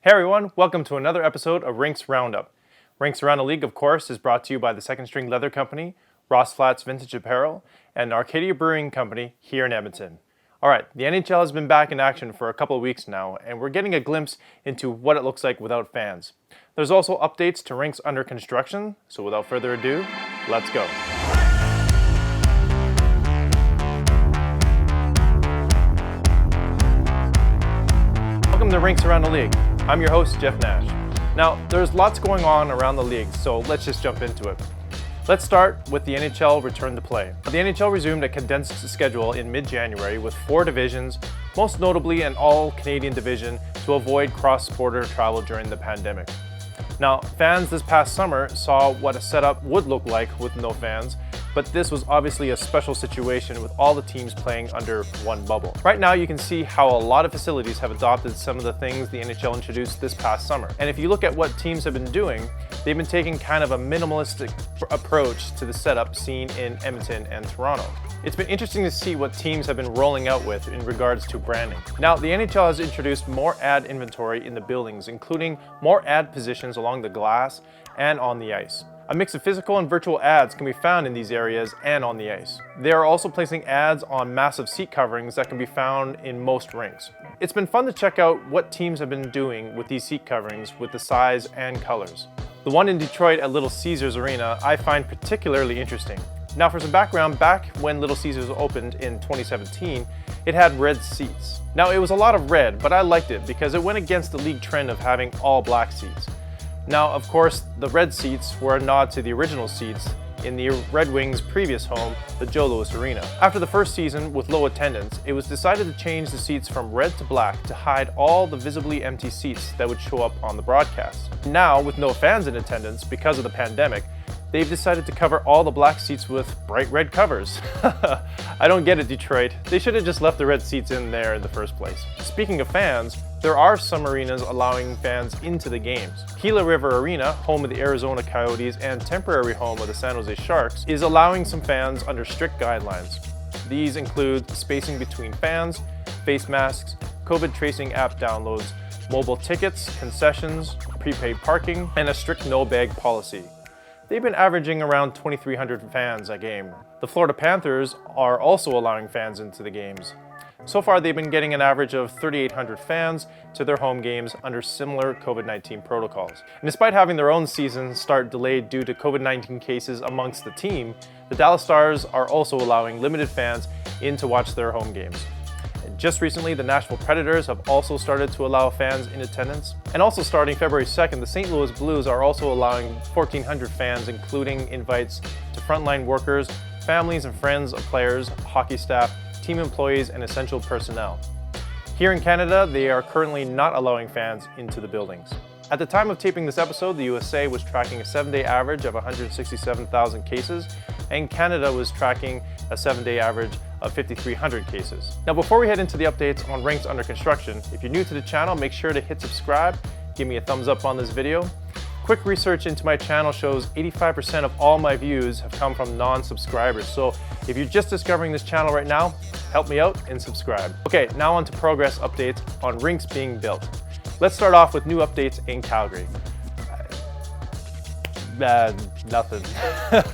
Hey everyone, welcome to another episode of Rinks Roundup. Rinks Around the League, of course, is brought to you by the Second String Leather Company, Ross Flats Vintage Apparel, and Arcadia Brewing Company here in Edmonton. Alright, the NHL has been back in action for a couple of weeks now, and we're getting a glimpse into what it looks like without fans. There's also updates to rinks under construction, so without further ado, let's go. Welcome to Rinks Around the League. I'm your host, Jeff Nash. Now, there's lots going on around the league, so let's just jump into it. Let's start with the NHL return to play. The NHL resumed a condensed schedule in mid-January with 4 divisions, most notably an all-Canadian division to avoid cross-border travel during the pandemic. Now, fans this past summer saw what a setup would look like with no fans, but this was obviously a special situation with all the teams playing under one bubble. Right now you can see how a lot of facilities have adopted some of the things the NHL introduced this past summer. And if you look at what teams have been doing, they've been taking kind of a minimalistic approach to the setup seen in Edmonton and Toronto. It's been interesting to see what teams have been rolling out with in regards to branding. Now, the NHL has introduced more ad inventory in the buildings, including more ad positions along the glass and on the ice. A mix of physical and virtual ads can be found in these areas and on the ice. They are also placing ads on massive seat coverings that can be found in most rinks. It's been fun to check out what teams have been doing with these seat coverings with the size and colors. The one in Detroit at Little Caesars Arena I find particularly interesting. Now for some background, back when Little Caesars opened in 2017, it had red seats. Now it was a lot of red, but I liked it because it went against the league trend of having all black seats. Now, of course, the red seats were a nod to the original seats in the Red Wings' previous home, the Joe Louis Arena. After the first season with low attendance, it was decided to change the seats from red to black to hide all the visibly empty seats that would show up on the broadcast. Now, with no fans in attendance because of the pandemic, they've decided to cover all the black seats with bright red covers. I don't get it, Detroit. They should have just left the red seats in there in the first place. Speaking of fans, there are some arenas allowing fans into the games. Gila River Arena, home of the Arizona Coyotes and temporary home of the San Jose Sharks, is allowing some fans under strict guidelines. These include spacing between fans, face masks, COVID tracing app downloads, mobile tickets, concessions, prepaid parking, and a strict no-bag policy. They've been averaging around 2,300 fans a game. The Florida Panthers are also allowing fans into the games. So far, they've been getting an average of 3,800 fans to their home games under similar COVID-19 protocols. And despite having their own season start delayed due to COVID-19 cases amongst the team, the Dallas Stars are also allowing limited fans in to watch their home games. Just recently, the Nashville Predators have also started to allow fans in attendance. And also starting February 2nd, the St. Louis Blues are also allowing 1,400 fans, including invites to frontline workers, families and friends of players, hockey staff, team employees, and essential personnel. Here in Canada, they are currently not allowing fans into the buildings. At the time of taping this episode, the USA was tracking a 7-day average of 167,000 cases, and Canada was tracking a 7-day average of 5,300 cases. Now before we head into the updates on rinks under construction, if you're new to the channel, make sure to hit subscribe, give me a thumbs up on this video. Quick research into my channel shows 85% of all my views have come from non-subscribers, so if you're just discovering this channel right now, help me out and subscribe. Okay, now on to progress updates on rinks being built. Let's start off with new updates in Calgary. Nothing.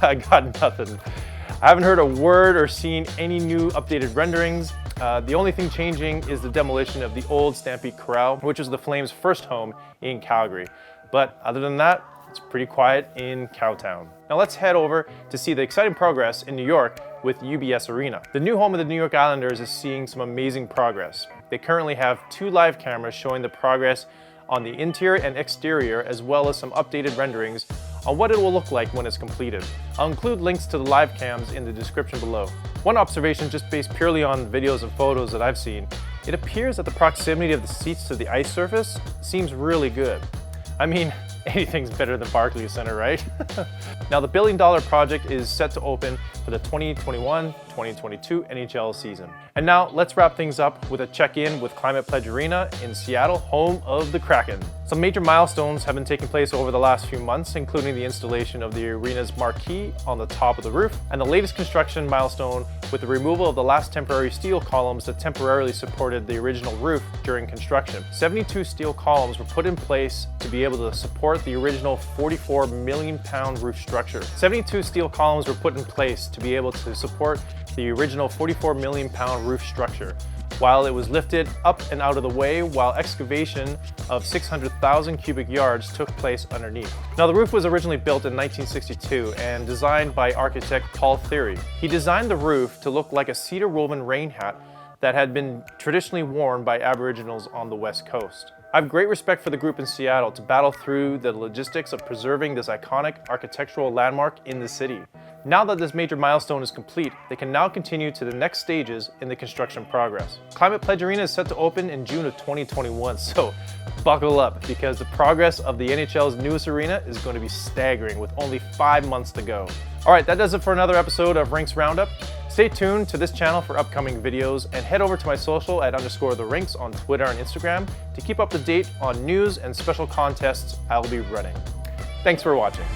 I got nothing. I haven't heard a word or seen any new updated renderings. The only thing changing is the demolition of the old Stampede Corral, which was the Flames' first home in Calgary. But other than that, it's pretty quiet in Cowtown. Now let's head over to see the exciting progress in New York with UBS Arena. The new home of the New York Islanders is seeing some amazing progress. They currently have 2 live cameras showing the progress on the interior and exterior, as well as some updated renderings on what it will look like when it's completed. I'll include links to the live cams in the description below. One observation, just based purely on videos and photos that I've seen, it appears that the proximity of the seats to the ice surface seems really good. I mean, anything's better than Barclays Center, right? Now, the billion-dollar project is set to open for the 2021-2022 NHL season. And now let's wrap things up with a check-in with Climate Pledge Arena in Seattle, home of the Kraken. Some major milestones have been taking place over the last few months, including the installation of the arena's marquee on the top of the roof, and the latest construction milestone with the removal of the last temporary steel columns that temporarily supported the original roof during construction. 72 steel columns were put in place to be able to support the original 44 million pound roof structure. 72 steel columns were put in place to be able to support the original 44 million pound roof structure, while it was lifted up and out of the way while excavation of 600,000 cubic yards took place underneath. Now, the roof was originally built in 1962 and designed by architect Paul Theory. He designed the roof to look like a cedar woven rain hat that had been traditionally worn by Aboriginals on the West Coast. I have great respect for the group in Seattle to battle through the logistics of preserving this iconic architectural landmark in the city. Now that this major milestone is complete, they can now continue to the next stages in the construction progress. Climate Pledge Arena is set to open in June of 2021, so buckle up because the progress of the NHL's newest arena is going to be staggering with only 5 months to go. All right, that does it for another episode of Rinks Roundup. Stay tuned to this channel for upcoming videos and head over to my social at _the_Rinks on Twitter and Instagram to keep up to date on news and special contests I will be running. Thanks for watching.